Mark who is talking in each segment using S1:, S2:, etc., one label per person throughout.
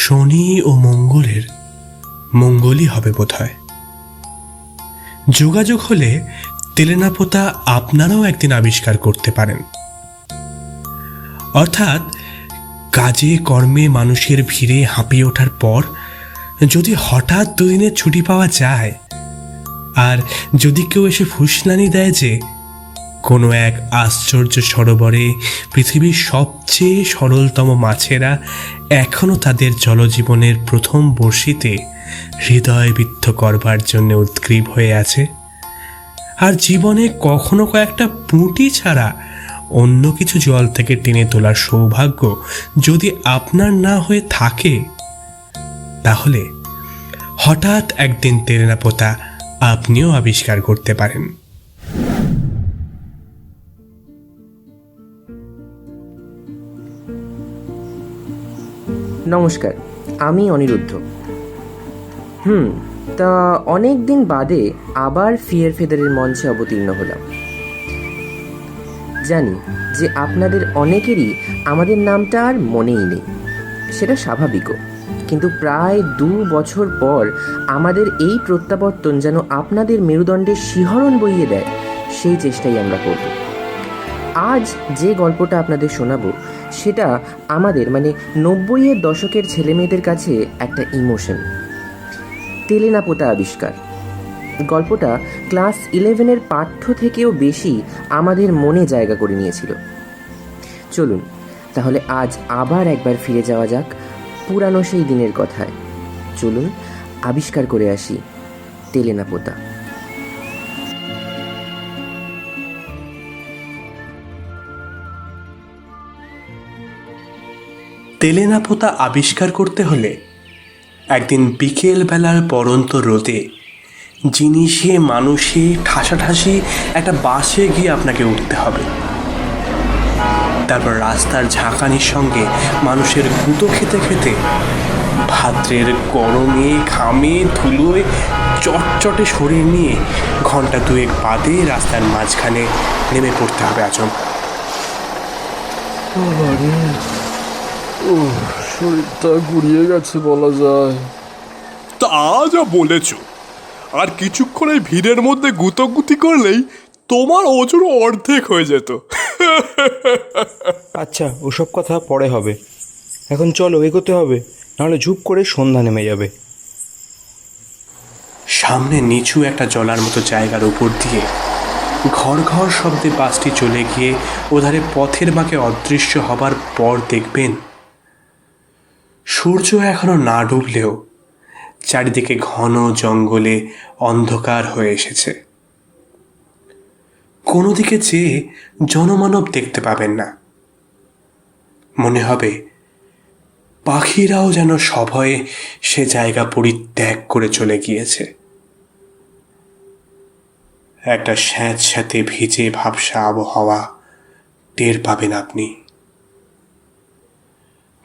S1: শনি ও মঙ্গলের মঙ্গলই হবে বোধহয়। যোগাযোগ হলে তেলেনাপোতা আপনারাও একদিন আবিষ্কার করতে পারেন। অর্থাৎ কাজে কর্মে মানুষের ভিড়ে হাঁপিয়ে ওঠার পর যদি হঠাৎ দুদিনের ছুটি পাওয়া যায়, আর যদি কেউ এসে ফুসলানি দেয় যে কোনো এক আশ্চর্য সরোবরে পৃথিবীর সবচেয়ে সরলতম মাছেরা এখনো তাদের জলজীবনের প্রথম বর্ষিতে হৃদয়বিদ্ধ করবার জন্য উদ্গ্রীব হয়ে আছে, আর জীবনে কখনো কয়েকটা পুঁটি ছাড়া অন্য কিছু জল থেকে টেনে তোলার সৌভাগ্য যদি আপনার না হয়ে থাকে, তাহলে হঠাৎ একদিন তেলেনাপোতা আপনিও আবিষ্কার করতে পারেন।
S2: নমস্কার, আমি অনিরুদ্ধ। তা অনেক দিন বাদে আবার ফিয়ার ফেদারের মঞ্চে অবতীর্ণ হলাম। জানি যে আপনাদের অনেকেরই আমাদের নামটা আর মনেই নেই, সেটা স্বাভাবিকও, কিন্তু প্রায় 2 বছর পর আমাদের এই প্রত্যাবর্তন যেন আপনাদের মেরুদণ্ডের শিহরণ বইয়ে দেয়, সেই চেষ্টাই আমরা করব। আজ যে গল্পটা আপনাদের শোনাবো সেটা আমাদের 90-এর দশকের ছেলেমেয়েদের কাছে একটা ইমোশন, তেলেনাপোতা আবিষ্কার। গল্পটা ক্লাস 11-এর পাঠ্য থেকেও বেশি আমাদের মনে জায়গা করে নিয়েছিল। চলুন তাহলে আজ আবার একবার ফিরে যাওয়া যাক পুরানো সেই দিনের কথায়। চলুন আবিষ্কার করে আসি তেলেনাপোতা।
S1: তেলেনাপোতা আবিষ্কার করতে হলে একদিন বিকেল বেলার পরন্ত রোদে জিনিসে মানুষে ঠাসাঠাসি একটা বাসে গিয়ে আপনাকে উঠতে হবে। তারপর রাস্তার ঝাঁকানির সঙ্গে মানুষের গুঁতো খেতে খেতে ভাদ্রের গরমে ঘামে ধুলোয় চটচটে শরীর নিয়ে ঘন্টা 2 বাদে রাস্তার মাঝখানে নেমে পড়তে হবে আচমকা।
S3: শরীরটা গুড়িয়ে গেছে বলা যায়।
S4: তা যা বলেছ, আর কিছুক্ষণ এই ভিড়ের মধ্যে গুতোগুতি করলেই তোমার ওজন অর্ধেক হয়ে যেত।
S5: আচ্ছা, ওসব কথা পরে হবে, এখন চলো এগোতে হবে, নাহলে ঝুপ করে সন্ধ্যা নেমে যাবে।
S1: সামনে নিচু একটা জলার মতো জায়গার উপর দিয়ে ঘর ঘর শব্দে বাসটি চলে গিয়ে ওধারে পথের বাঁকে অদৃশ্য হবার পর দেখবেন সূর্য এখনো না ডুবলেও চারিদিকে ঘন জঙ্গলে অন্ধকার হয়ে এসেছে। কোনো দিকে চেয়ে জনমানব দেখতে পাবেন না। মনে হবে পাখিরাও যেন সভয়ে সে জায়গা পরিত্যাগ করে চলে গিয়েছে। একটা স্যাঁতস্যাঁতে ভিজে ভাবসা আবহাওয়া টের পাবেন আপনি।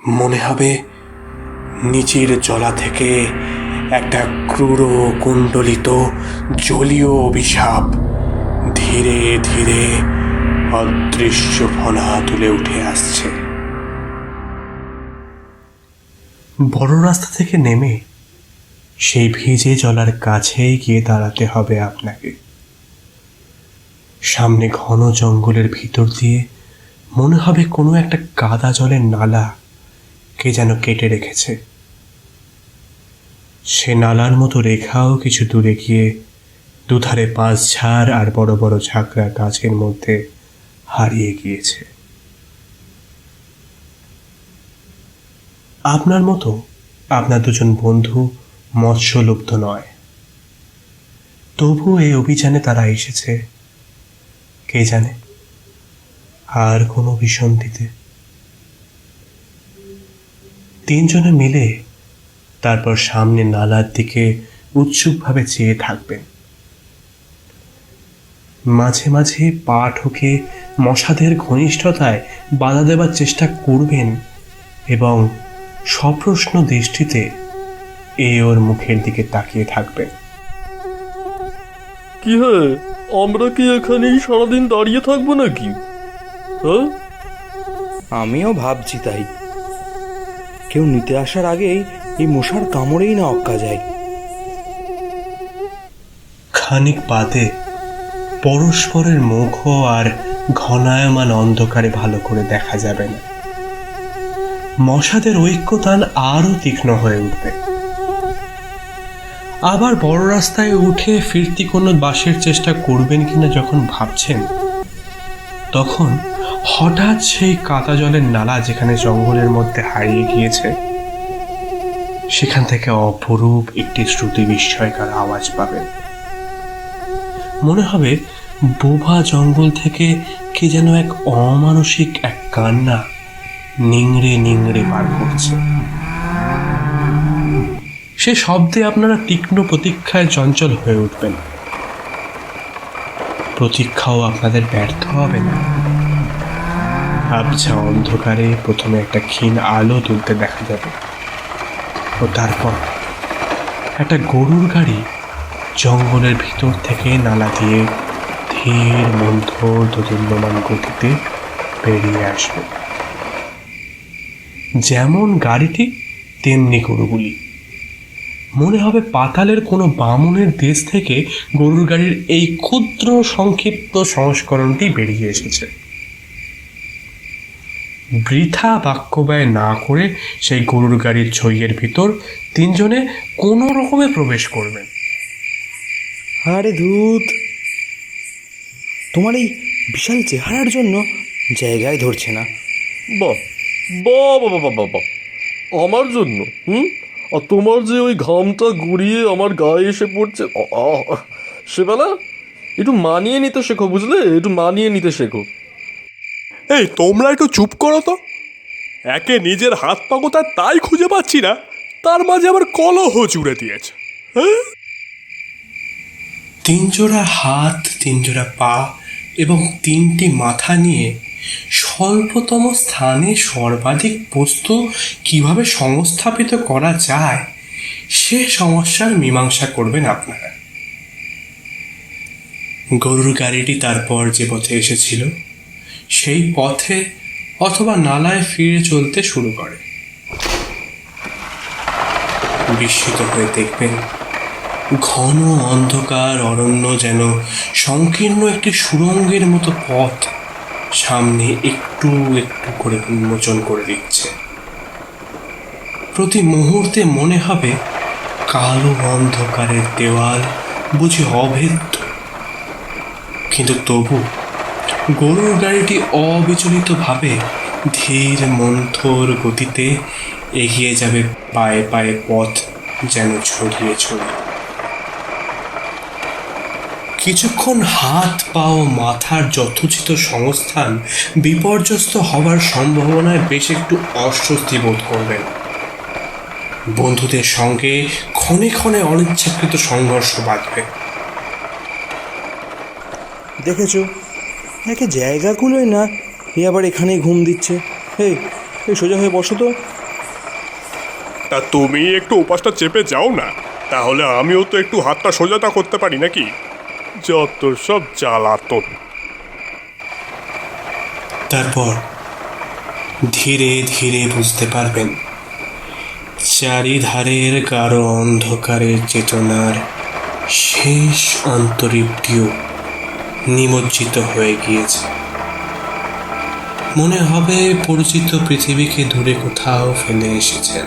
S1: মনে হবে নিচের জলা থেকে একটা ক্রূর কুণ্ডলিত জলীয় অভিশাপ ধীরে ধীরে অদৃশ্য ফনা তুলে উঠে আসছে। বড় রাস্তা থেকে নেমে সেই ভিজে জলার কাছেই গিয়ে দাঁড়াতে হবে আপনাকে। সামনে ঘন জঙ্গলের ভিতর দিয়ে মনে হবে কোনো একটা কাদা জলের নালা কে যেন কেটে রেখেছে। সে নালার মতো রেখাও কিছু দূরে গিয়ে দুধারে বাঁশঝাড় আর বড় বড় ঝাঁকড়া গাছের মধ্যে হারিয়ে গিয়েছে। আপনার মতো আপনার 2জন বন্ধু মৎস্যলুব্ধ নয়, তবু এই অভিযানে তারা এসেছে কে জানে আর কোনো বিসন্ধিতে। 3 জনে মিলে তারপর সামনে নালার দিকে উৎসুকভাবে চেয়ে থাকবেন। মাঝে মাঝে পা ঠুকে মশাদের ঘনিষ্ঠতায় বাধা দেবার চেষ্টা করবেন এবং সপ্রশ্ন দৃষ্টিতে ওর মুখের দিকে তাকিয়ে থাকবেন।
S3: কি হ্যাঁ, আমরা কি এখানেই সারাদিন দাঁড়িয়ে থাকবো নাকি? হ্যাঁ,
S5: আমিও ভাবছি তাই, কেউ নিতে আসার আগেই এই মশার কামড়েই না অক্কা যায়।
S1: খানিক বাদে পরস্পরের মুখ আর ঘনায়মান অন্ধকারে ভালো করে দেখা যাবে না। মশাদের ঐক্যতান আরো তীক্ষ্ণ হয়ে উঠবে। আবার বড় রাস্তায় উঠে ফিরতি কোনো বাসের চেষ্টা করবেন কিনা যখন ভাবছেন, তখন হঠাৎ সেই কাদা জলের নালা যেখানে জঙ্গলের মধ্যে হারিয়ে গিয়েছে, সেখান থেকে অপরূপ একটি শ্রুতি বিস্ময়কর আওয়াজ পাবেন। মনে হবে বোবা জঙ্গল থেকে কে যেন এক অমানসিক এক কান্না নিংড়ে নিংড়ে পার করছে। সে শব্দে আপনারা তীক্ষ্ণ প্রতীক্ষায় চঞ্চল হয়ে উঠবেন। প্রতীক্ষাও আপনাদের ব্যর্থ হবে না। আবছা অন্ধকারে প্রথমে একটা ক্ষীণ আলো তুলতে দেখা যাবে, ও তারপর একটা গরুর গাড়ি জঙ্গলের ভিতর থেকে নালা দিয়ে ধীর মন্থর দোদুল্যমান গতিতে বেরিয়ে আসবে। যেমন গাড়িটি তেমনি গরুগুলি। মনে হবে পাতালের কোনো বামনের দেশ থেকে গরুর গাড়ির এই ক্ষুদ্র সংক্ষিপ্ত সংস্করণটি বেরিয়ে এসেছে। বৃথা বাক্য ব্যয় না করে সেই গরুর গাড়ির ছইয়ের ভিতর তিনজনে কোনো রকমে প্রবেশ করবেন।
S5: আরে ধূত, তোমার এই বিশাল চেহারার জন্য জায়গায় ধরছে না।
S3: বাহ বাহ বাহ বাহ বাহ বাহ, আমার জন্য? আর তোমার যে ওই ঘামটা গড়িয়ে আমার গায়ে এসে পড়ছে, সেবেলা একটু মানিয়ে নিতে শেখো, বুঝলে? একটু মানিয়ে নিতে শেখো।
S4: এই তোমরা একটু চুপ করো তো। একে নিজের হাত পা কোথায় তাই খুঁজে পাচ্ছি না, তার মাঝে আবার কলহ জুড়ে দিয়েছে। হ্যাঁ,
S1: তিনজোড়া হাত, তিনজোড়া পা এবং তিনটি মাথা নিয়ে স্বল্পতম স্থানে সর্বাধিক বস্তু কিভাবে সংস্থাপিত করা যায় সে সমস্যার মীমাংসা করবেন আপনারা। গরুর গাড়িটি তারপর যে পথে এসেছিল সেই পথে অথবা নালায় ফিরে চলতে শুরু করে। বিস্মিত হয়ে দেখবেন ঘন অন্ধকার অরণ্য যেন সংকীর্ণ একটি সুড়ঙ্গের মতো পথ সামনে একটু একটু করে উন্মোচন করে দিচ্ছে। প্রতি মুহূর্তে মনে হবে কালো অন্ধকারের দেওয়াল বুঝি অভেদ্য, কিন্তু তবু গরুর গাড়িটি অবিচলিতভাবে ধীর মন্থর গতিতে এগিয়ে যাবে পায়ে পায়ে পথ যেন ছড়িয়ে ছড়িয়ে। কিছুক্ষণ হাত পা ও মাথার যথোচিত সংস্থান বিপর্যস্ত হবার সম্ভাবনায় বেশ একটু অস্বস্তি বোধ করবেন। বন্ধুদের সঙ্গে ক্ষণে ক্ষণে অনিচ্ছাকৃত সংঘর্ষ বাঁধবে।
S5: দেখেছো, একে জায়গাগুলোই না, এ আবার এখানেই ঘুম দিচ্ছে। এই এই সোজা হয়ে বসো তো।
S4: তা তুমি একটু উপাসটা চেপে যাও না, তাহলে আমিও তো একটু হাতটা সোজাটা করতে পারি নাকি। যত সব জ্বালাতন।
S1: তারপর ধীরে ধীরে বুঝতে পারবেন চারিধারের গাঢ় অন্ধকারের চেতনার শেষ অন্তরীপটিও নিমজ্জিত হয়ে গিয়েছে। মনে হবে পরিচিত পৃথিবীকে দূরে কোথাও ফেলে এসেছেন।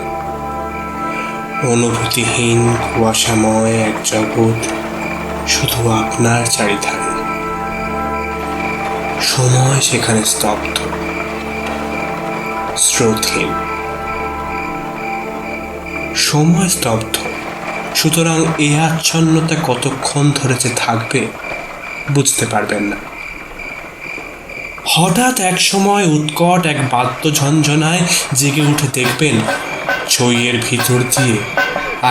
S1: অনুভূতিহীন কুয়াশাময় এক জগৎ শুধু আপনার চারিধারে। সময় সেখানে স্তব্ধ, স্রোতহীন। সময় স্তব্ধ, সুতরাং এই আচ্ছন্নতা কতক্ষণ ধরে যে থাকবে বুঝতে পারবেন না। হঠাৎ এক সময় উৎকট এক বাদ্য ঝঞ্ঝনায় জেগে উঠে দেখবেন ছইয়ের ভিতর দিয়ে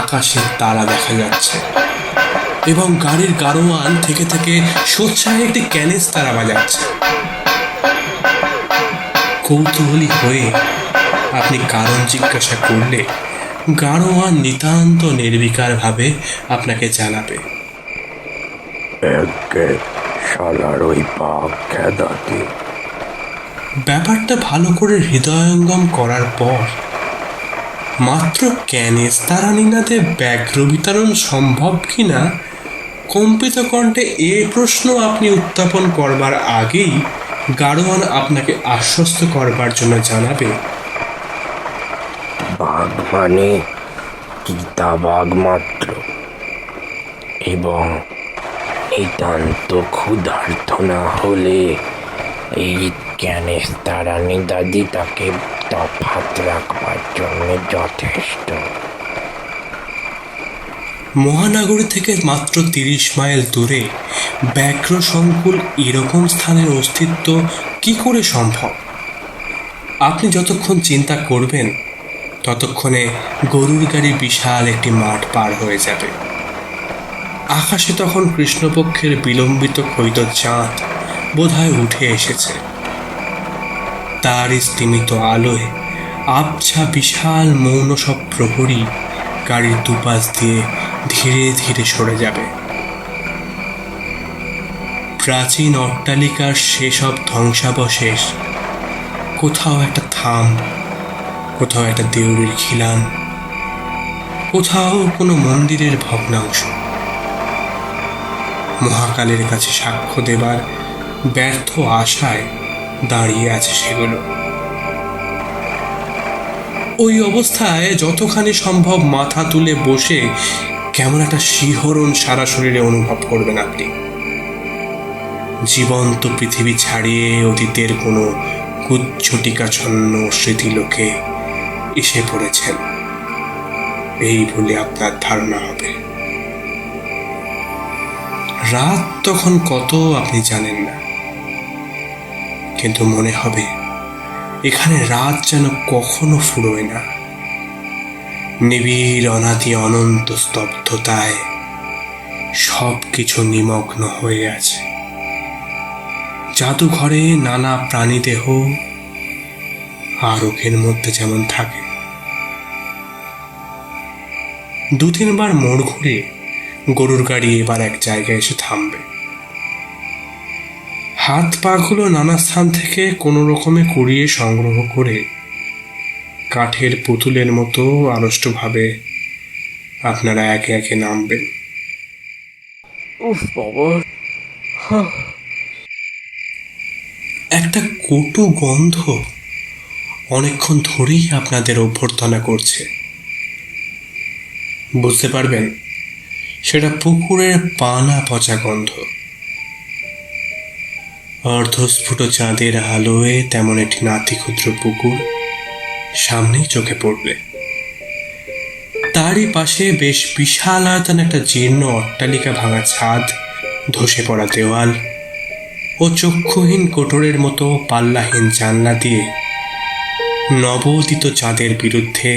S1: আকাশের তারা দেখা যাচ্ছে এবং গাড়ির গাড়োয়ান থেকে থেকে সোচ্চায় একটি ক্যানেস তারা বাজাচ্ছে। কৌতূহলী হয়ে আপনি কারণ জিজ্ঞাসা করলে গাড়োয়ান নিতান্ত নির্বিকার ভাবে আপনাকে জানাবে,
S6: শালার ওই বাঘ খেদাতে।
S1: ব্যাপারটা ভালো করে হৃদয়ঙ্গম করার পর মাত্র ক্যানেস্তারানিনাতে ব্যাঘ্র বিতরণ সম্ভব কিনা কম্পিত কণ্ঠে এ প্রশ্ন আপনি উত্থাপন করবার আগেই গাড়োয়ান আপনাকে আশ্বস্ত করবার জন্য জানাবে,
S6: বাঘ মানে চিতাবাঘ মাত্র, এবং নিতান্ত ক্ষুধার্ত না হলে এই ক্যানেস্তারানি দাদি তাকে তফাৎ রাখবার জন্য যথেষ্ট।
S1: মহানগরী থেকে মাত্র 30 মাইল দূরে ব্যাঘ্র সংকুল এরকম স্থানের অস্তিত্ব কি করে সম্ভব? আপনি যতক্ষণ চিন্তা করবেন ততক্ষণে গরুর গাড়ি বিশাল একটি মাঠ পার হয়ে যাবে। আকাশে তখন কৃষ্ণপক্ষের বিলম্বিত ক্ষৈত চাঁদ বোধহয় উঠে এসেছে। তারই স্তিমিত আলোয় আবছা বিশাল মৌন সব প্রহরী গাড়ির দুপাশ দিয়ে ধীরে ধীরে সরে যাবে। প্রাচীন অট্টালিকার সেসব ধ্বংসাবশেষ, কোথাও একটা থাম, কোথাও একটা দেউড়ির খিলান, কোথাও কোনো মন্দিরের ভগ্নাংশ, মহাকালের কাছে সাক্ষ্য দেবার ব্যর্থ আশায় দাঁড়িয়ে আছে সেগুলো। ওই অবস্থায় যতখানি সম্ভব মাথা তুলে বসে কেমন একটা শিহরণ সারা শরীরে অনুভব করবেন আপনি। জীবন্ত পৃথিবী ছাড়িয়ে অতীতের কোনো কুচ্ছটিকাচ্ছন্ন স্মৃতিলোকে এসে পড়েছেন, এই বলে আপনার ধারণা হবে। রাত তখন কত আপনি জানেন না, কিন্তু মনে হবে এখানে রাত যেন কখনো ফুরোয় না। নিবিড় অনাদি অনন্ত স্তব্ধতায় সব কিছু নিমগ্ন হয়ে আছে। জাদুঘরে নানা প্রাণীদেহ আরোগ্যের মধ্যে যেমন থাকে। 2-3 বার মোড় ঘুরে গরুর গাড়ি এবার এক জায়গায় এসে থামবে। হাত পাগুলো নানা স্থান থেকে কোনো রকমে কুড়িয়ে সংগ্রহ করে কাঠের পুতুলের মতো আড়ষ্টভাবে আপনারা একে একে নামবেন।
S3: উফ বাবা,
S1: একটা কটু গন্ধ অনেকক্ষণ ধরেই আপনাদের অভ্যর্থনা করছে। বুঝতে পারবেন সেটা পুকুরের পানা পচা গন্ধ। অর্ধস্ফুট চাঁদের আলোয় তেমন একটি নাতিক্ষুদ্র পুকুর সামনেই চোখে পড়বে। তারই পাশে বেশ বিশাল আয়তন একটা জীর্ণ অট্টালিকা, ভাঙা ছাদ, ধসে পড়া দেওয়াল ও চক্ষুহীন কোটরের মতো পাল্লাহীন জানলা দিয়ে নবোদিত চাঁদের বিরুদ্ধে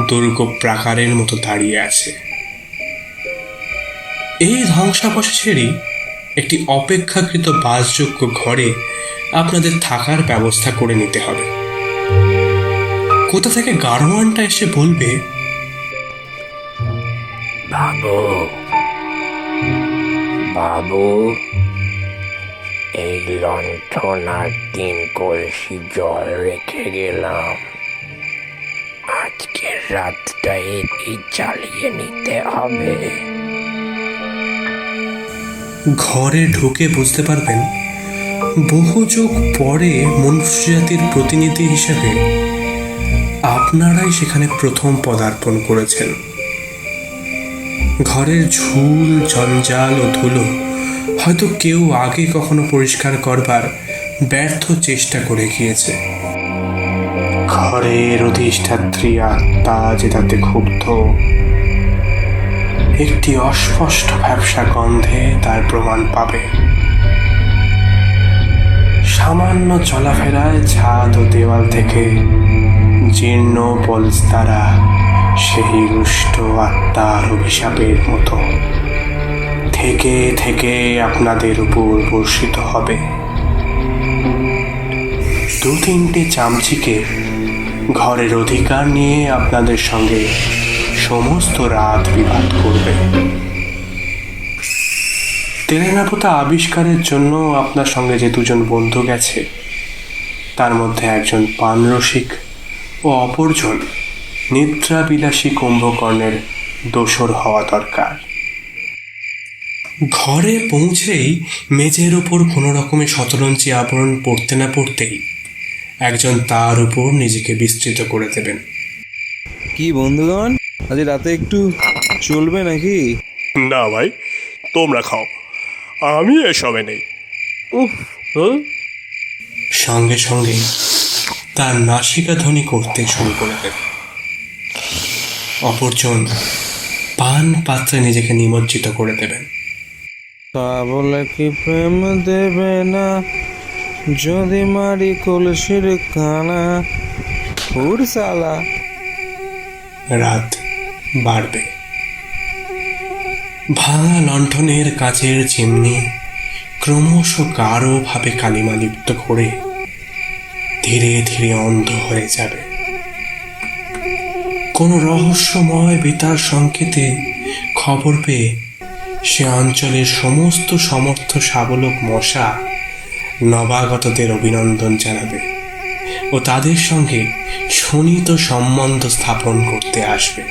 S1: দুর্গ প্রাকারের মতো দাঁড়িয়ে আছে। এই ধ্বংসাবশেষেরই একটি অপেক্ষাকৃত বাসযোগ্য ঘরে আপনাদের থাকার ব্যবস্থা করে নিতে হবে। কোথা থেকে গাড়োয়ানটা এসে বলবে,
S6: বাবু, বাবু, এই লণ্ঠন আর 3 কলসি জল রেখে গেলাম, আজকের রাতটা এটি চালিয়ে নিতে হবে।
S1: ঘরে ঢুকে বুঝতে পারবেন বহু যুগ পরে মনুষ্যজাতির প্রতিনিধি হিসেবে আপনারাই সেখানে প্রথম পদার্পণ করেছেন। ঘরের ঝুল, জঞ্জাল ও ধুলো হয়তো কেউ আগে কখনো পরিষ্কার করবার ব্যর্থ চেষ্টা করে গিয়েছে। ঘরের অধিষ্ঠাত্রী আত্মা যে তাতে ক্ষুব্ধ, একটি অস্পষ্ট ভ্যাপসা গন্ধে তার প্রমাণ পাবে। সামান্য চলাফেরায় ছাদ ও দেওয়াল থেকে জীর্ণ পলস্তারা সেই রুষ্ট আত্মার অভিশাপের মতো থেকে থেকে আপনাদের উপর বর্ষিত হবে। 2-3টে চামচিকে ঘরের অধিকার নিয়ে আপনাদের সঙ্গে সমস্ত রাত বিবাদ করবে। তেলেনাপোতা আবিষ্কারের জন্য আপনার সঙ্গে যে 2জন বন্ধু গেছে, তার মধ্যে একজন পানরসিক ও অপরজন নিদ্রাবিলাসী কুম্ভকর্ণের দোসর হওয়া দরকার। ঘরে পৌঁছেই মেঝের উপর কোনো রকমের শতরঞ্চি আবরণ পড়তে না পড়তেই একজন তার উপর নিজেকে বিস্তৃত করে দেবেন।
S5: কি বন্ধুগণ, আজ রাতে একটু চলবে নাকি?
S4: না ভাই, তোমরা খাও, আমি এসবে নেই।
S3: উফ, হ্যাঁ,
S1: সঙ্গে সঙ্গে তার নাসিকাধ্বনি করতে শুরু করে দেবে। অপরজন পান পাত্রে নিজেকে নিমজ্জিত করে দেবেন।
S5: তা বলে কি প্রেম দেবে না, যদি মারি কলসির কানা হুরসালা।
S1: রাত বাড়বে। ভাঙা লণ্ঠনের কাচের চিমনি ক্রমশ গাঢ়ভাবে কালিমালিপ্ত করে ধীরে ধীরে অন্ধ হয়ে যাবে। কোনো রহস্যময় বেতার সংকেতে খবর পেয়ে সে অঞ্চলের সমস্ত সমর্থ শাবলক মশা নবাগতদের অভিনন্দন জানাবে ও তাদের সঙ্গে শোণিত সম্বন্ধ স্থাপন করতে আসবে।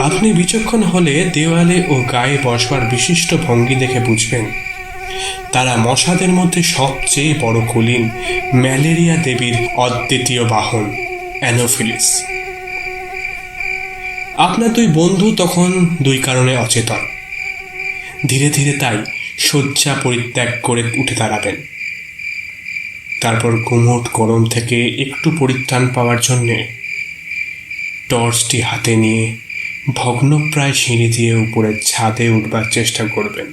S1: আপনি বিচক্ষণ হলে দেওয়ালে ও গায়ে বসবার বিশিষ্ট ভঙ্গি দেখে বুঝবেন তারা মশাদের মধ্যে সবচেয়ে বড় কুলীন ম্যালেরিয়া দেবীর অদ্বিতীয় বাহন অ্যানোফিলিস। আপনার দুই বন্ধু তখন দুই কারণে অচেতন। ধীরে ধীরে তাই শয্যা পরিত্যাগ করে উঠে দাঁড়াবেন। তারপর গুমোট গরম থেকে একটু পরিত্রাণ পাওয়ার জন্যে টর্চটি হাতে নিয়ে ভগ্নপ্রায় সিঁড়ি দিয়ে উপরের ছাদে উঠবার চেষ্টা করবেন।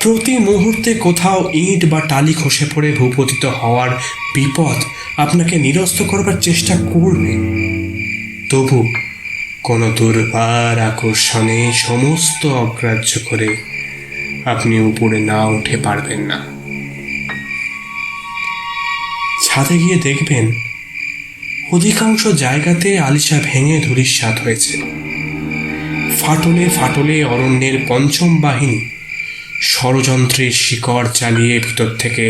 S1: প্রতি মুহূর্তে কোথাও ইট বা টালি খসে পড়ে ভূপতিত হওয়ার বিপদ আপনাকে নিরস্ত করবার চেষ্টা করবে। তবু কোনো দুর্বার আকর্ষণে সমস্ত অগ্রাহ্য করে আপনি উপরে না উঠে পারবেন না। ছাদে গিয়ে দেখবেন অধিকাংশ জায়গাতে আলিশা ভেঙে ধূলিসাৎ হয়েছে। ফাটলে ফাটলে অরণ্যের পঞ্চম বাহিনী ষড়যন্ত্রের শিকড় চালিয়ে ভিতর থেকে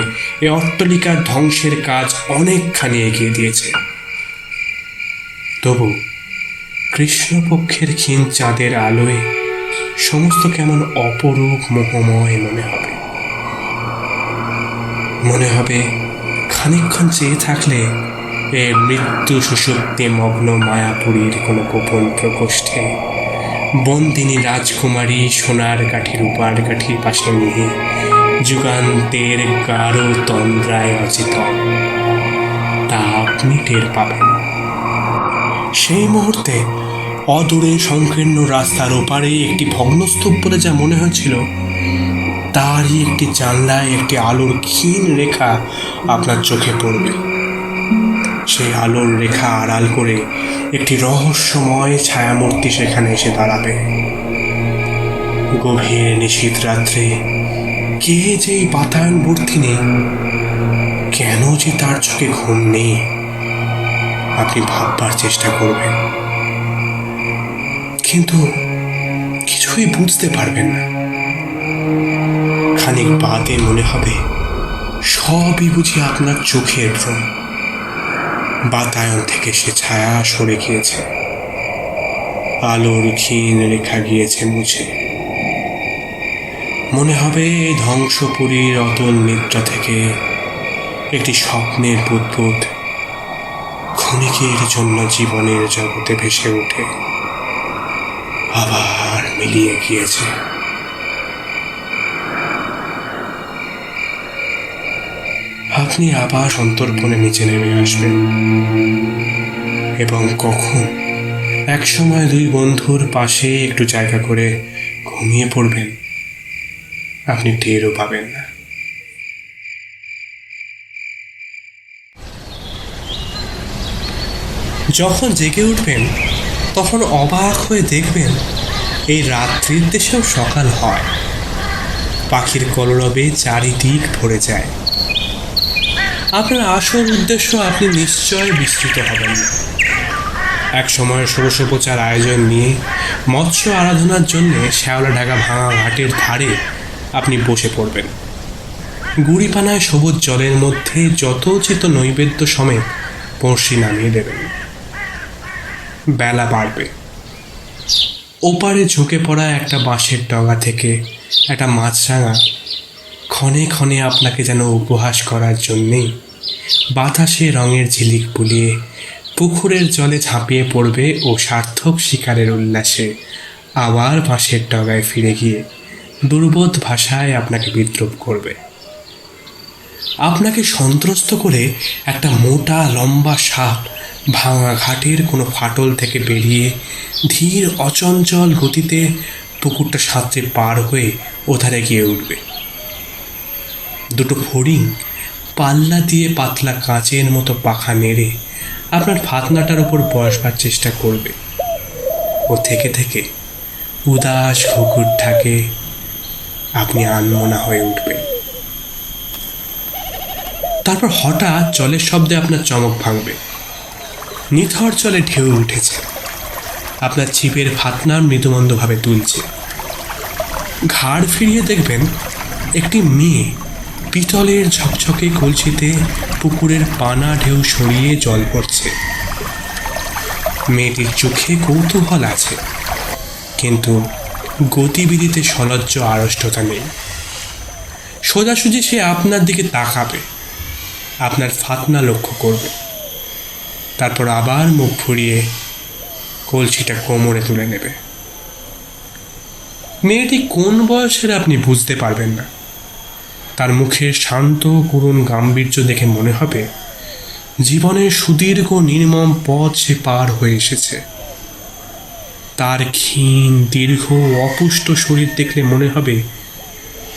S1: এ অট্টালিকার ধ্বংসের কাজ অনেকখানি এগিয়ে দিয়েছে। তবু কৃষ্ণপক্ষের ক্ষীণ চাঁদের আলোয় সমস্ত কেমন অপরূপ মোহময় মনে হবে খানিকক্ষণ চেয়ে থাকলে এ মৃত্যু সুষুপ্তি মগ্ন মায়াপুরীর কোনো গোপন প্রকোষ্ঠে বন্দিনী রাজকুমারী সোনার কাঠি রূপার কাঠির পাশে নিয়ে যুগান্তের গাঢ় তন্দ্রায় অচেতন, তা আপনি টের পাবেন। সেই মুহূর্তে অদূরে সংকীর্ণ রাস্তার ওপারে একটি ভগ্নস্তূপ বলে যা মনে হয়েছিল, তারই একটি জানলায় একটি আলোর ক্ষীণ রেখা আপনার চোখে পড়বে। সেই আলোর রেখা আড়াল করে একটি রহস্যময় ছায়ামূর্তি সেখানে এসে দাঁড়াবে। গভীর নিশীথ রাত্রে কে যে এই বাতায়ন মূর্তি নেই, কেন যে তার চোখে ঘুম নেই, আপনি ভাববার চেষ্টা করবেন, কিন্তু কিছুই বুঝতে পারবেন না। খানিক বাদে মনে হবে সবই বুঝি আপনার চোখের ভ্রম। বাতায়ন থেকে সে ছায়া সরে গিয়েছে, আলোর ক্ষীণ রেখা গিয়েছে মুছে। মনে হবে এই ধ্বংসপুরীর অতল নিদ্রা থেকে একটি স্বপ্নের বুদ্বুদ ক্ষণিকের জন্য জীবনের জগতে ভেসে উঠে আবার মিলিয়ে গিয়েছে। আপনি আবার সন্তর্পণে নিচে নেমে আসবেন এবং কখন একসময় দুই বন্ধুর পাশে একটু জায়গা করে ঘুমিয়ে পড়বেন আপনি টেরও পাবেন না। যখন জেগে উঠবেন তখন অবাক হয়ে দেখবেন এই রাত্রির দেশেও সকাল হয়। পাখির কলরবে চারিদিক ভরে যায়। আপনার আসল উদ্দেশ্য আপনি নিশ্চয় বিস্তৃত হবেন না। এক সময় ষোড়শোপচার আয়োজন নিয়ে মৎস্য আরাধনার জন্য শ্যাওলা ঢাকা ভাঙা ঘাটের ধারে আপনি বসে পড়বেন। গুড়িপানায় সবুজ জলের মধ্যে যথোচিত নৈবেদ্য সমেত বড়শি নামিয়ে দেবেন। বেলা বাড়বে। ওপারে ঝুঁকে পড়া একটা বাঁশের ডগা থেকে একটা মাছরাঙা ক্ষণে ক্ষণে আপনাকে যেন উপহাস করার জন্যেই বাতাসে রঙের ঝিলিক বুলিয়ে পুকুরের জলে ঝাঁপিয়ে পড়বে ও সার্থক শিকারের উল্লাসে আবার বাঁশের ডগায় ফিরে গিয়ে দুর্বোধ ভাষায় আপনাকে বিদ্রুপ করবে। আপনাকে সন্ত্রস্ত করে একটা মোটা লম্বা সাপ ভাঙা ঘাটের কোনো ফাটল থেকে বেরিয়ে ধীর অচঞ্চল গতিতে পুকুরটা সাঁতরে পার হয়ে ওধারে গিয়ে উঠবে। দুটো ফড়িং পাল্লা দিয়ে পাতলা কাঁচের মতো পাখা নেড়ে আপনার ফাতনাটার উপর বসবার চেষ্টা করবে ও থেকে থেকে উদাস ঘুঘুর ঢাকে আপনি আনমনা হয়ে উঠবেন। তারপর হঠাৎ জলের শব্দে আপনার চমক ভাঙবে। নিথর জলে ঢেউ উঠেছে, আপনার ছিপের ফাতনা মৃদুমন্দভাবে তুলছে। ঘাড় ফিরিয়ে দেখবেন একটি মেয়ে পিতলের ঝকঝকে কলসিতে পুকুরের পানা ঢেউ সরিয়ে জল পড়ছে। মেয়েটির চোখে কৌতূহল আছে, কিন্তু গতিবিধিতে সলজ্জ আড়ষ্টতা নেই। সোজাসুজি সে আপনার দিকে তাকাবে, আপনার ফাতনা লক্ষ্য করবে, তারপর আবার মুখ ফুরিয়ে কলসিটা কোমরে তুলে নেবে। মেয়েটি কোন বয়সের আপনি বুঝতে পারবেন না। তার মুখের শান্ত করুণ গাম্ভীর্য দেখে মনে হবে জীবনের সুদীর্ঘ নির্মম পথ সে পার হয়ে এসেছে। তার ক্ষীণ দীর্ঘ অপুষ্ট শরীর দেখলে মনে হবে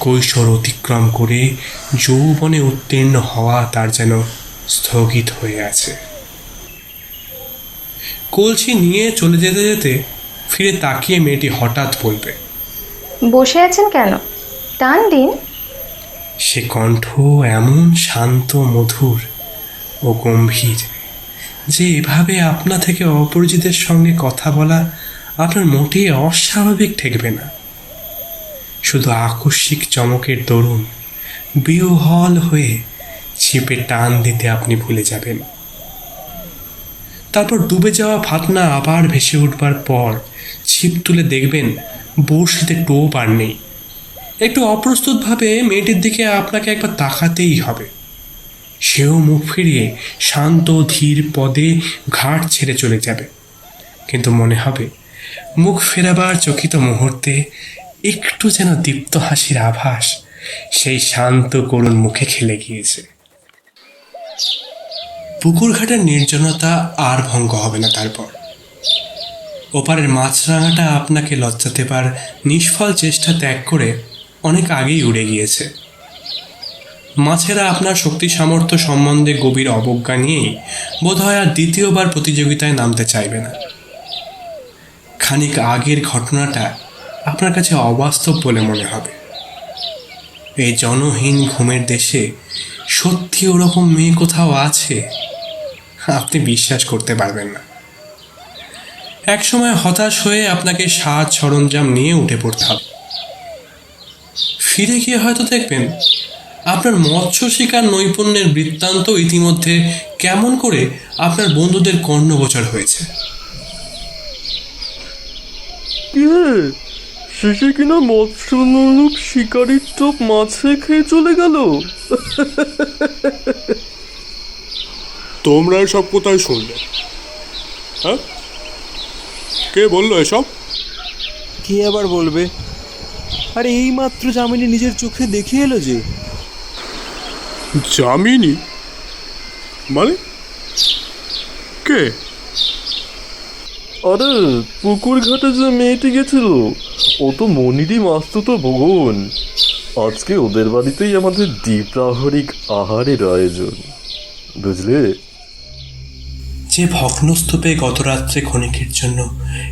S1: কৈশোর অতিক্রম করে যৌবনে উত্তীর্ণ হওয়া তার যেন স্থগিত হয়ে আছে। কলসি নিয়ে চলে যেতে যেতে ফিরে তাকিয়ে মেয়েটি হঠাৎ বলবে,
S7: বসে আছেন কেন? টান দিন।
S1: সে কণ্ঠ এমন শান্ত মধুর ও গম্ভীর যে এভাবে আপনা থেকে অপরিচিতের সঙ্গে কথা বলা আপনার মোটেই অস্বাভাবিক ঠেকবে না। শুধু আকস্মিক চমকের দরুন বিহ্বল হয়ে ছিপে টান দিতে আপনি ভুলে যাবেন। তারপর ডুবে যাওয়া ফাতনা আবার ভেসে উঠবার পর ছিপ তুলে দেখবেন বড়শিতে টোপ আর নেই। একটু অপ্রস্তুতভাবে মেয়েটির দিকে আপনাকে একবার তাকাতেই হবে। সেও মুখ ফিরিয়ে শান্ত ধীর পদে ঘাট ছেড়ে চলে যাবে, কিন্তু মনে হবে মুখ ফেরাবার চকিত মুহূর্তে একটু যেন দীপ্ত হাসির আভাস সেই শান্ত করুণ মুখে খেলে গিয়েছে। পুকুর ঘাটের নির্জনতা আর ভঙ্গ হবে না। তারপর ওপারের মাছরাঙাটা আপনাকে লজ্জা দেবার নিষ্ফল চেষ্টা ত্যাগ করে অনেক আগেই উড়ে গিয়েছে। মাছেরা আপনার শক্তি সামর্থ্য সম্বন্ধে গভীর অবজ্ঞা নিয়েই বোধহয় আর দ্বিতীয়বার প্রতিযোগিতায় নামতে চাইবে না। খানিক আগের ঘটনাটা আপনার কাছে অবাস্তব বলে মনে হবে। এই জনহীন ঘুমের দেশে সত্যি ওরকম মেয়ে কোথাও আছে আপনি বিশ্বাস করতে পারবেন না। একসময় হতাশ হয়ে আপনাকে সাজ সরঞ্জাম নিয়ে উঠে পড়তে হবে। ফিরে গিয়ে হয়তো দেখবেন আপনার মৎস্য শিকার নৈপুণ্যের বৃত্তান্ত ইতিমধ্যে কেমন করে আপনার বন্ধুদের কর্ণগোচর হয়েছে।
S3: শেষে কিনা মৎস্যনুরূপ শিকারির টোপ মাছে খেয়ে চলে গেল।
S4: তোমরা এসব কোথায় শুনলে? হ্যাঁ, কে বললো এসব?
S5: কে আবার বলবে? আরে এইমাত্র যামিনী নিজের চোখে দেখে এলো যে।
S4: যামিনী মানে কে?
S3: আরে পুকুর ঘাটে যে মেয়েটি গেছিল ও তো মনিরই মাস্তুতো বোন। আজকে ওদের বাড়িতেই আমাদের দ্বীপ্রাহরিক আহারের আয়োজন, বুঝলে?
S1: যে ভগ্নস্তূপে গতরাত্রে ক্ষণিকের জন্য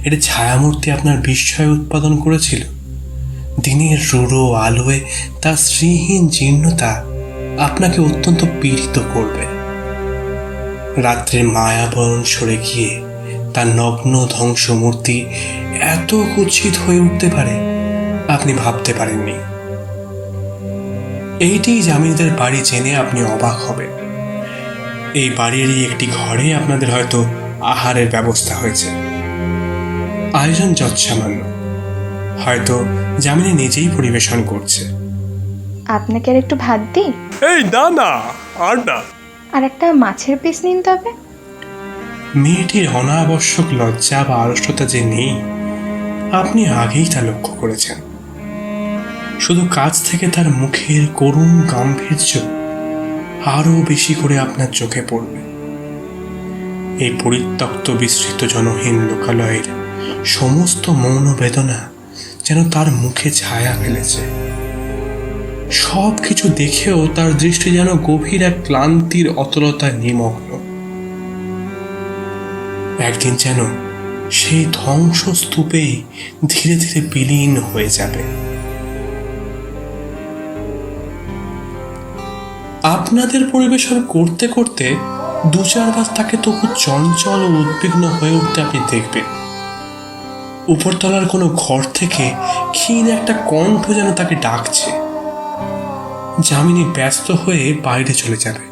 S1: এর ছায়ামূর্তি আপনার বিস্ময় উৎপাদন করেছিল, দিনের রুড়ো আলোয় তার শ্রীহীন জীর্ণতা আপনাকে অত্যন্ত পীড়িত করবে। রাত্রের মায়াবরণ সরে গিয়ে তার নগ্ন ধ্বংসমূর্তি এত কুৎসিত হয়ে উঠতে পারে আপনি ভাবতে পারেননি। এইটি জামিনীদের বাড়ি জেনে আপনি অবাক হবেন। এই বাড়িরই একটি ঘরে আপনাদের হয়তো আহারের ব্যবস্থা হয়েছে। আয়োজন যৎসামান্য, হয়তো জামিনী নিজেই পরিবেশন করছে।
S7: আপনাকে আর একটু ভাত দিই?
S4: এই না না, আর না।
S7: আর একটা মাছের পিস নিন তবে।
S1: মেয়েটির অনাবশ্যক লজ্জা বা আড়ষ্টতা যে নেই, আপনি আগেই তা লক্ষ্য করেছেন। শুধু কাছ থেকে তার মুখের করুণ গাম্ভীর্য আরও বেশি করে আপনার চোখে পড়বে। এই পরিত্যক্ত বিস্তৃত জনহীন লোকালয়ের সমস্ত মৌন বেদনা যেন তার মুখে ছায়া ফেলেছে। সব কিছু দেখেও তার দৃষ্টি যেন গভীর এক ক্লান্তির অতলতায় নিমগ্ন। একদিন যেন সেই ধ্বংসস্তূপেই ধীরে ধীরে বিলীন হয়ে যাবে। আপনাদের পরিবেশন করতে করতে দু চারবার তাকে তবু চঞ্চল ও উদ্বিগ্ন হয়ে উঠতে আপনি দেখবেন। উপরতলার কোনো ঘর থেকে ক্ষীণ একটা কণ্ঠ যেন তাকে ডাকছে। জামিনী ব্যস্ত হয়ে বাইরে চলে যাবে।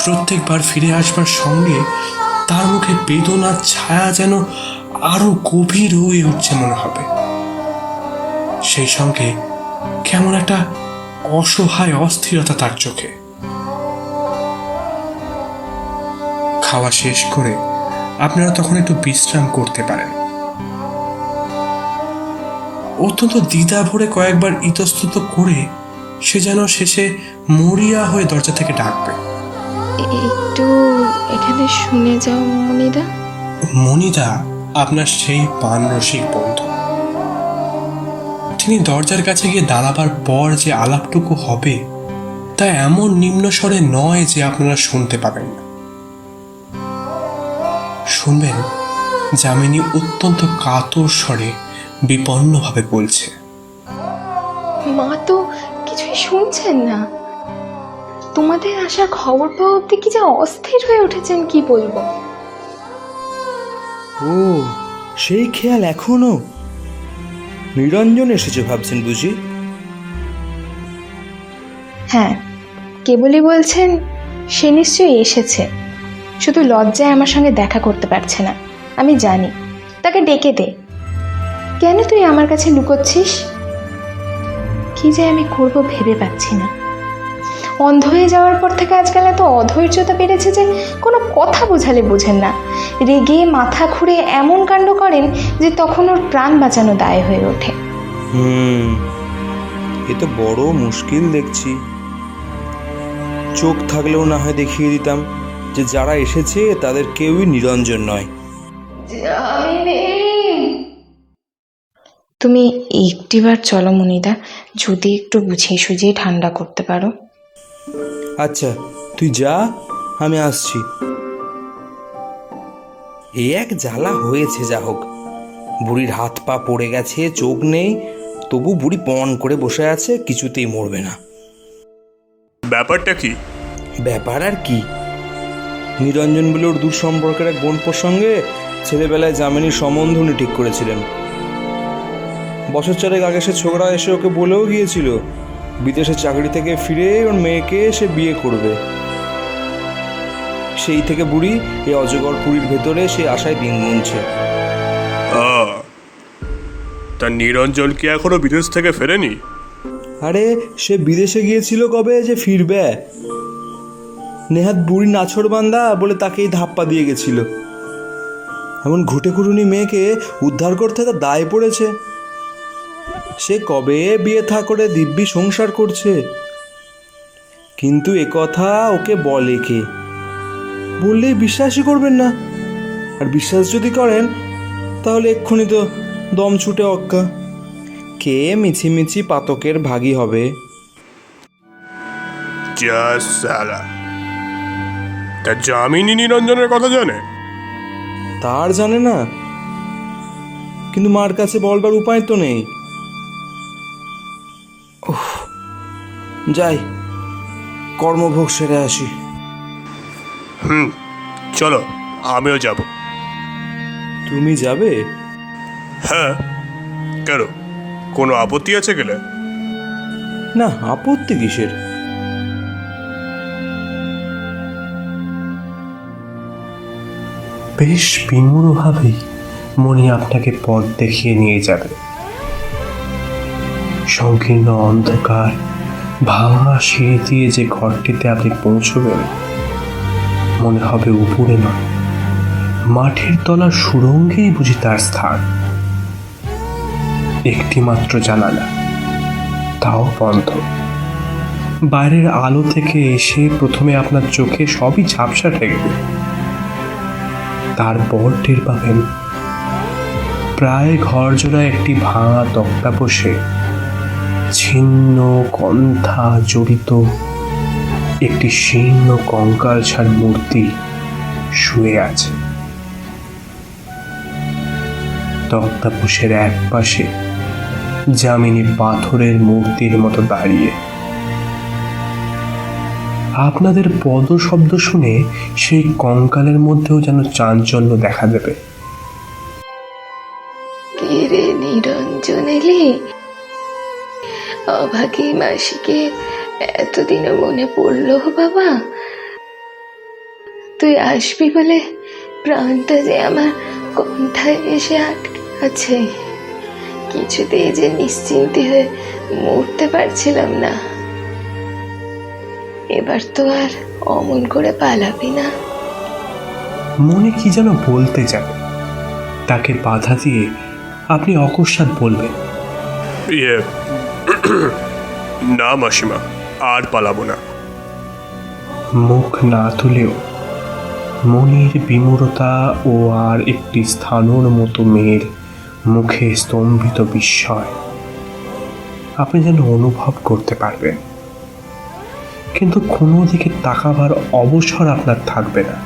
S1: প্রত্যেকবার ফিরে আসবার সঙ্গে তার মুখে বেদনার ছায়া যেন আরো গভীর হয়ে উঠছে মনে হবে। সেই সঙ্গে কেমন একটা অসহায় অস্থিরতা তার চোখে। খাওয়া শেষ করে আপনারা তখন একটু বিশ্রাম করতে পারেন। অত্যন্ত দ্বিধা ভরে কয়েকবার ইতস্তত করে সে যেন শেষে মরিয়া হয়ে দরজা থেকে ডাকবে,
S7: একটু এখানে শুনে যাও মনিদা।
S1: মনিদা আপনার সেই পান রসিক বন্ধু। তিনি দরজার কাছে গিয়ে দাঁড়াবার পর যে আলাপটুকু হবে তা এমন নিম্ন স্বরে নয় যে আপনারা শুনতে পাবেন না। শুনবেন যামিনী অত্যন্ত কাতর স্বরে বিপন্নভাবে বলছে,
S7: মা তো কিছুই শুনছেন না। তোমাদের আসার খবর পাওয়া অব্দি কি যা অস্থির হয়ে উঠেছেন কি বলবো।
S5: ও, সেই খেয়াল এখনো? নিরঞ্জন এসেছে ভাবছেন বুঝি?
S7: হ্যাঁ, কেবলই বলছেন সে নিশ্চয়ই এসেছে, শুধু লজ্জায় আমার সঙ্গে দেখা করতে পারছে না। আমি জানি, তাকে ডেকে দে। কেন তুই আমার কাছে লুকোচ্ছিস? কি যে আমি করব ভেবে পাচ্ছি না। অন্ধ হয়ে যাওয়ার পর থেকে আজকাল এত অধৈর্যতা বেড়েছে যে কোনো কথা বোঝালে বোঝেন না। রেগে মাথা ঘুরে এমন কাণ্ড করেন যে তখন ওর প্রাণ বাঁচানো দায় হয়ে ওঠে।
S5: এ তো বড় মুশকিল দেখছি। চোখ থাকলেও না হয় দেখিয়ে দিতাম যে যারা এসেছে তাদের কেউই নিরঞ্জন নয়।
S7: তুমি একটিবার চলো মনিদা, যদি একটু বুঝিয়ে সুঝিয়ে ঠান্ডা করতে পারো।
S5: আচ্ছা, তুই যা, আমি আসছি। এই এক জ্বালা হয়েছে, যা হোক। বুড়ির হাত পা পড়ে গেছে, চোখ নেই, তবু বুড়ি পণ করে বসে আছে, কিছুতেই মরবে না।
S4: ব্যাপারটা কি?
S5: ব্যাপার আর কি, নিরঞ্জন বলে ওর দূর সম্পর্কের এক বোনপোর সঙ্গে ছেলেবেলায় যামিনীর সম্বন্ধ উনি ঠিক করেছিলেন। বছর চারেক আগে সে ছোকরা এসে ওকে বলেও গিয়েছিল বিদেশে চাকরি থেকে ফিরে ওর মেয়েকে সে বিয়ে করবে। সেই থেকে বুড়ি এই অজগর পুরীর ভেতরে সে আশায় দিন গুনছে।
S4: তা নিরঞ্জন কি এখনো বিদেশ থেকে ফেরেনি?
S5: আরে সে বিদেশে গিয়েছিল কবে যে ফিরবে? নেহাত বুড়ি নাছোড়বান্দা বলে তাকেই ধাপ্পা দিয়ে গেছিল। এমন ঘুটে ঘুটুনি মেয়েকে উদ্ধার করতে তার দায় পড়েছে। সে কবে বিয়ে থা করে দিব্যি সংসার করছে, কিন্তু এ কথা ওকে বলে কে? বললেই বিশ্বাসই করবেন না। আর বিশ্বাস যদি করেন তাহলে এক্ষুনি তো দম ছুটে অক্কা। কে মিছিমিছি পাতকের ভাগী হবে?
S4: তা যামিনী নিরঞ্জনের কথা জানে?
S5: তার জানে না, কিন্তু মার কাছে বলবার উপায় তো নেই। যাই, কর্মভোগ সেরে আসি।
S4: চলো, আমিও যাব।
S5: তুমি যাবে?
S4: হ্যাঁ, কেন, কোনো আপত্তি আছে গেলে?
S5: না, আপত্তি কিসের?
S1: বেশ বিমূঢ়ভাবেই মণি আপনাকে পথ দেখিয়ে নিয়ে যাবে। সংকীর্ণ অন্ধকার ভাঙা সিঁড়ি দিয়ে যে ঘরটিতে আপনি পৌঁছবেন, মনে হবে উপরে নয়, মাটির তলার সুড়ঙ্গেই বুঝি তার স্থান। একটি মাত্র জানালা, তাও বন্ধ। বাইরের আলো থেকে এসে প্রথমে আপনার চোখে সবই ঝাপসা ঠেকবে, তারপর টের পাবেন প্রায় ঘরজোড়া একটি ভাঙা তক্তা বসে ছিন্ন কণ্ঠা জড়িত একটি শীর্ণ কঙ্কালসার মূর্তি শুয়ে আছে। তক্তাপোষের এক পাশে যামিনী পাথরের মূর্তির মতো দাঁড়িয়ে। আপনাদের পদ শব্দ শুনে সেই কঙ্কালের মধ্যেও যেন চাঞ্চল্য দেখা দেবে।
S8: কে রে নিরঞ্জন এলি? অভাগী মাসিকে এতদিনে মনে পড়লো বাবা? তুই আসবি বলে প্রাণটা যে আমার কণ্ঠায় এসে আটকে আছে। কিছুতেই যে নিশ্চিন্তি হয়ে মরতে পারছিলাম না। এবার তো আর অমন করে পালাবি না?
S1: মনে কি যেন বলতে যাবে, তাকে বাধা দিয়ে আপনি অকস্মাৎ বলবেন,
S4: ইয়ে না মাসিমা, আর পালাবো না।
S1: মুখ না তুলেও মনির বিমূঢ়তা ও আর একটি স্থানুর মতো মেয়ের মুখে স্তম্ভিত বিস্ময় আপনি যেন অনুভব করতে পারবেন। কিন্তু কোনো দিকে তাকাবার অবসর আপনার থাকবে না।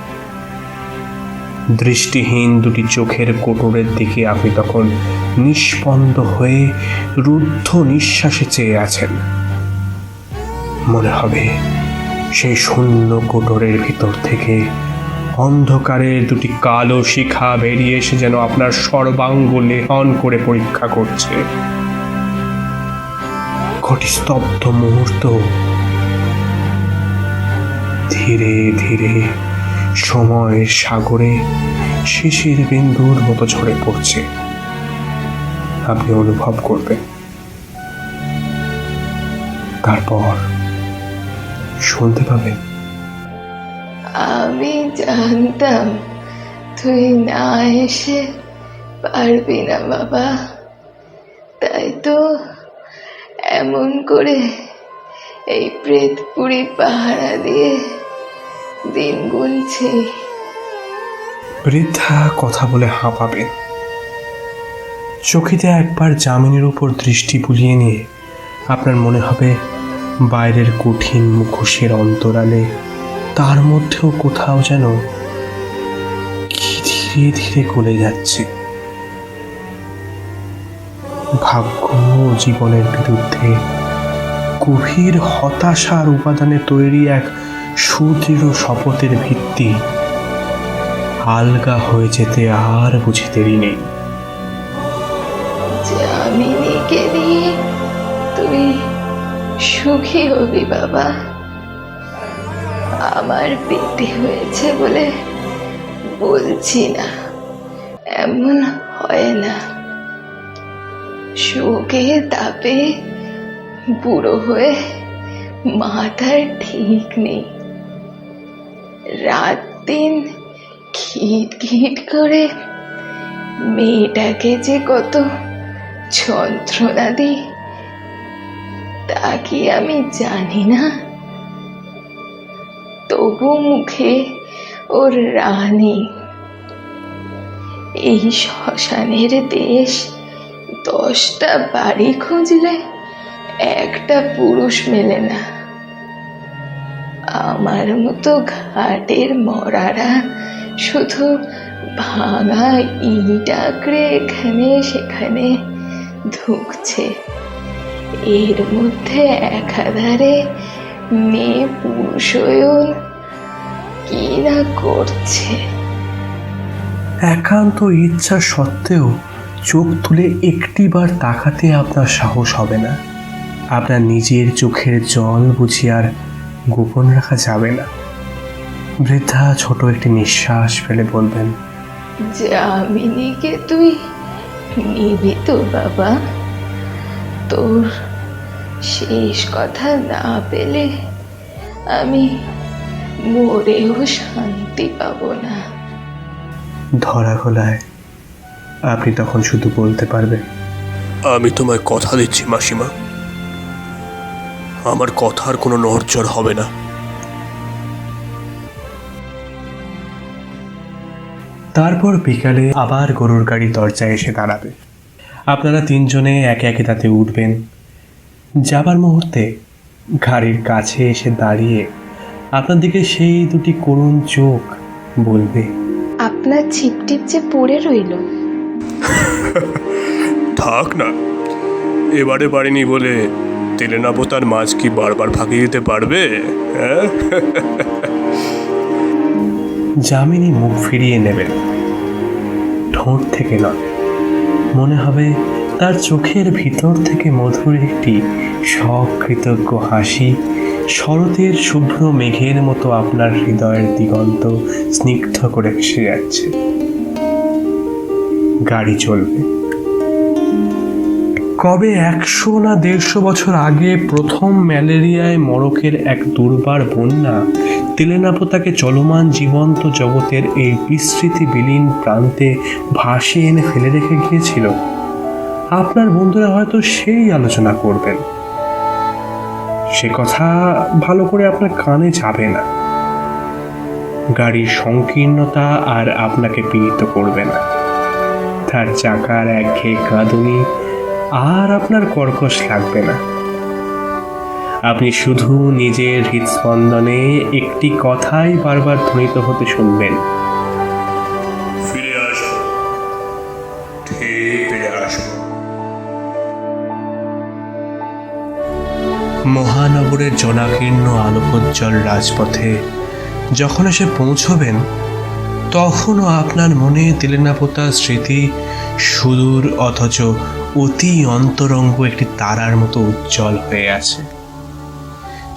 S1: দৃষ্টিহীন দুটি চোখের কোটরের দিকে আপনি তখন নিস্পন্দ হয়ে রুদ্ধ নিঃশ্বাসে চেয়ে আছেন। মনে হবে সেই শূন্য কোটরের ভিতর থেকে অন্ধকারের দুটি কালো শিখা বেরিয়ে এসে যেন আপনার সর্বাঙ্গ লেহন করে পরীক্ষা করছে। কটি স্তব্ধ মুহূর্ত ধীরে ধীরে সময়ের সাগরে শিশির বিন্দুর মতো ঝরে পড়ছে। আপনি অনুভব করবেন, তারপর শুনতে পাবেন,
S8: আমি জানতাম তুই না এসে পারবি না বাবা, তাই তো এমন করে এই প্রেতপুরি পাহারা দিয়ে দিন গুনছি।
S1: বৃদ্ধা কথা বলে হাঁপাবেন। চোখেতে একবার যামিনীর উপর দৃষ্টি বুলিয়ে নিয়ে আপনার মনে হবে বাইরের কঠিন মুখোশের অন্তরালে তার মধ্যেও কোথাও যেন কি ধীরে ধীরে গলে যাচ্ছে। ভাগ্য ও জীবনের বিরুদ্ধে গভীর হতাশার উপাদানে তৈরি এক সুদৃঢ় শপথের ভিত্তি আলগা হয়ে যেতে আর বুঝি দেরি নেই।
S8: যামিনীকে নিয়ে তুই সুখী হবি বাবা। আমার পেটে হয়েছে বলে বলছি না, এমন হয় না। শোকে তাপে বুড়ো হয়ে মাথার ঠিক নেই। রাত দিন খিট খিট করে মেয়েটাকে যে কত যন্ত্রণা দিই তা কি আমি জানি না? তবু মুখে ওর রানী। এই শ্মশানের দেশ 10টা বাড়ি খুঁজলে একটা পুরুষ মেলে না। আমার মতো ঘাটের মরারা শুধু ভাঙা ইট আঁকড়ে এখানে সেখানে ধুঁকছে। এর মধ্যে একাধারে মেয়ে পুরুষও কি না করছে।
S1: একান্ত ইচ্ছা সত্ত্বেও চোখ তুলে একটিবার তাকাতে আপনার সাহস হবে না। আপনার নিজের চোখের জল বুঝি আর গোপন রাখা যাবে না। বৃদ্ধা ছোট একটি নিঃশ্বাস ফেলে বলবেন,
S8: যামিনীকে তুই নিবি তো বাবা? তোর শেষ কথা না পেলে আমি মরেও শান্তি পাবো না।
S1: ধরা গলায় আপনি তখন শুধু বলতে পারবেন,
S4: আমি তোমায় কথা দিচ্ছি মাসিমা, আমার কথার কোনো নড়চড় হবে না।
S1: তারপর বিকালে আবার গরুর গাড়ি দরজায় এসে দাঁড়াবে। আপনারা তিনজনে একে একে তাতে উঠবেন। যাবার মুহূর্তে গাড়ির কাছে এসে দাঁড়িয়ে আপনার দিকে সেই দুটি করুণ চোখ বলবে,
S7: আপনার ছিপটিপ যে পড়ে রইল।
S4: থাক না, এবারে পারিনি বলে তেলেনা পোতার মাছ কি বারবার ফাঁকি দিতে পারবে? হ্যাঁ?
S1: যামিনী মুখ ফিরিয়ে নেবেন, ঠোঁট থেকে নয়, মনে হবে তার চোখের ভিতর থেকে মধুর একটি সকৃতজ্ঞ হাসি শরতের শুভ্র মেঘের মতো আপনার হৃদয়ের দিগন্ত স্নিগ্ধ করে ভেসে যাচ্ছে। গাড়ি চলবে। কবে 100 না 150 বছর আগে প্রথম ম্যালেরিয়ায় মড়কের এক দুর্বার বন্যা তেলেনাপোতাকে চলমান জীবন্ত জগতের এই বিস্মৃতি বিলীন প্রান্তে ভাসিয়ে এনে ফেলে রেখে গিয়েছিল, আপনার বন্ধুরা হয়তো সেই আলোচনা করবেন। সে কথা ভালো করে আপনার কানে যাবে না। গাড়ির সংকীর্ণতা আর আপনাকে পীড়িত করবে না। তার চাকার একঘেয়ে কাঁদুনি আর আপনার কর্কশ লাগবে না। আপনি শুধু নিজের হৃদস্পন্দনে একটি কথাই বারবার ধ্বনিত হতে শুনবেন,
S4: ফিরে আসবো, ঠিক ফিরে আসবো।
S1: মহানগরের জনাকীর্ণ আলোকোজ্জ্বল রাজপথে যখন এসে পৌঁছবেন, তখনও আপনার মনে তেলেনাপোতার স্মৃতি সুদূর অথচ অতি অন্তরঙ্গ একটি তারার মতো উজ্জ্বল হয়ে আছে।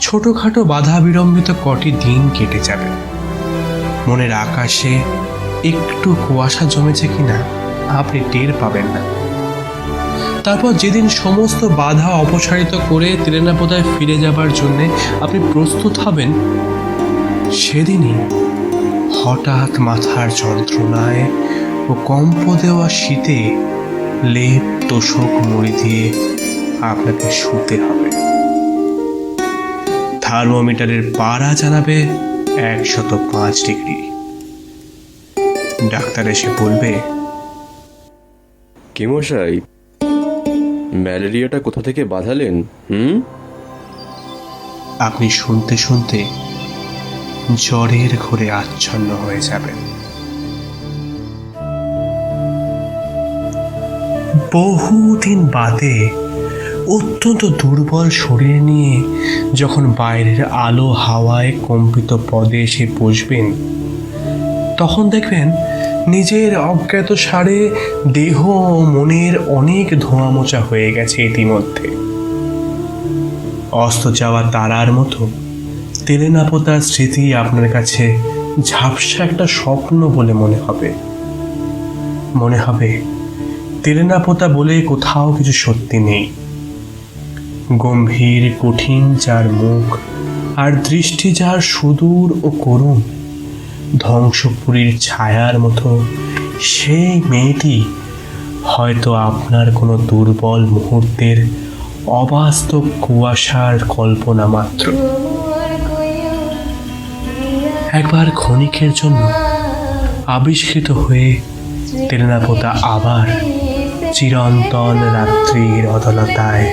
S1: ছোটখাটো বাধা বিড়ম্বিত কটি দিন কেটে যাবে। মনের আকাশে একটু কুয়াশা জমেছে কিনা আপনি টের পাবেন না। তারপর যেদিন সমস্ত বাধা অপসারিত করে তেলেনাপোতায় ফিরে যাবার জন্যে আপনি প্রস্তুত হবেন, সেদিনই হঠাৎ মাথার যন্ত্রণায় ও কম্প দেওয়া শীতে লেপ তোষক মুড়ি দিয়ে আপনাকে শুতে হবে। থার্মোমিটারের পারা জানাবে 105 ডিগ্রি। ডাক্তার এসে বলবে,
S3: কি মশাই, ম্যালেরিয়াটা কোথা থেকে বাঁধালেন?
S1: আপনি শুনতে শুনতে জ্বরের ঘোরে আচ্ছন্ন হয়ে যাবেন। বহুদিন বাদে অত্যন্ত দুর্বল শরীর নিয়ে যখন বাইরের আলো হাওয়ায় কম্পিত পদে এসে বসবেন, তখন দেখবেন নিজের অজ্ঞাত সারে দেহ ও মনের অনেক ধোঁয়া মোচা হয়ে গেছে ইতিমধ্যে। অস্ত যাওয়া তারার মতো তেলেনাপোতার স্মৃতি আপনার কাছে ঝাপসা একটা স্বপ্ন বলে মনে হবে। মনে হবে তেলেনাপোতা বলে কোথাও কিছু সত্যি নেই। গম্ভীর কঠিন যার মুখ আর দৃষ্টি যার সুদূর ও করুণ, ধ্বংসপুরীর ছায়ার মতো সেই মেয়েটি হয়তো আপনার কোনো দুর্বল মুহূর্তের অবাস্তব কুয়াশার কল্পনা মাত্র। একবার ক্ষণিকের জন্য আবিষ্কৃত হয়ে তেলেনাপোতা আবার চিরন্তন রাত্রির অদলতায়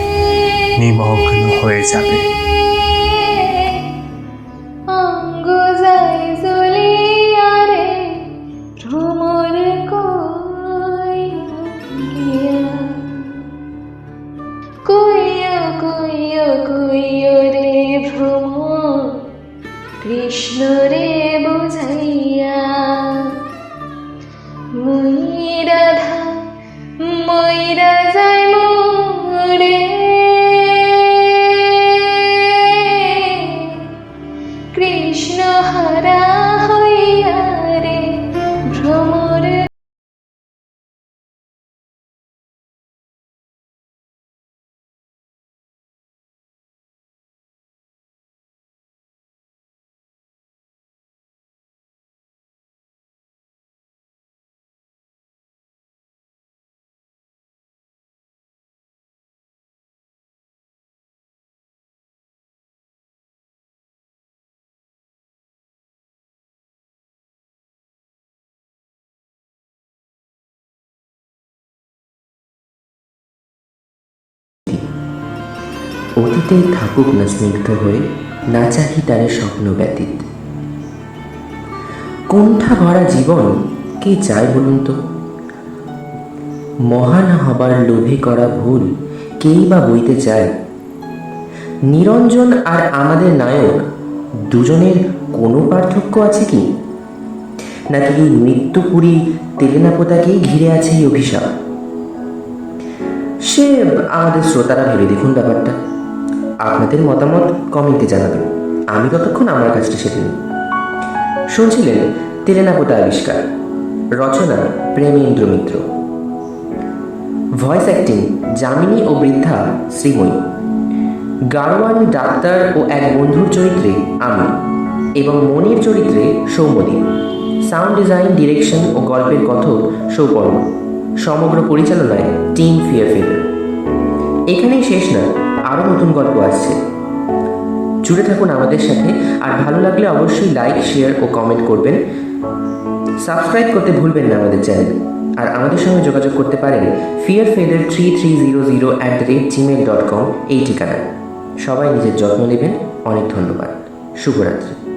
S1: নিমগ্ন হয়ে যাবে।
S8: কৃষ্ণ রে বোঝাইয়া ময়রা যায় মোরে
S2: অতীতেই থাকুক না স্নিগ্ধ হয়ে, না চাহি তারে স্বপ্ন ব্যতীত। কুণ্ঠা ভরা জীবন কে চায় বলুন তো? মহান হবার লোভে করা ভুল কেই বা বইতে চায়? নিরঞ্জন আর আমাদের নায়ক দুজনের কোনো পার্থক্য আছে কি? নাকি এই মৃত্যুপুরী তেলেনাপোতাকেই ঘিরে আছে এই অভিশাপ? সে আমাদের শ্রোতারা ভেবে দেখুন ব্যাপারটা। আপনাদের মতামত কমেন্টে জানাবেন, আমি ততক্ষণ আমার কাজটা সেরে নিই। শুনছিলেন তেলেনাপোতা আবিষ্কার, রচনা প্রেমেন্দ্র মিত্র, ভয়েস অ্যাক্টিং যামিনী ও বৃদ্ধা শ্রীময়ী, গাড়োয়ান ডাক্তার ও এক বন্ধুর চরিত্রে আমি এবং মনির চরিত্রে সৌম্যদীপ, সাউন্ড ডিজাইন, ডিরেকশন ও গল্পের কথক সৌপর্ণ, সমগ্র পরিচালনায় টিম ফিয়ার ফেডার। এখানেই শেষ না, আরও নতুন গল্প আসছে। জুড়ে থাকুন আমাদের সাথে, আর ভালো লাগলে অবশ্যই লাইক, শেয়ার ও কমেন্ট করবেন। সাবস্ক্রাইব করতে ভুলবেন না আমাদের চ্যানেল। আর আমাদের সঙ্গে যোগাযোগ করতে পারেন fearfader3300@gmail.com এই ঠিকানায়। সবাই নিজের যত্ন নেবেন। অনেক ধন্যবাদ। শুভরাত্রি।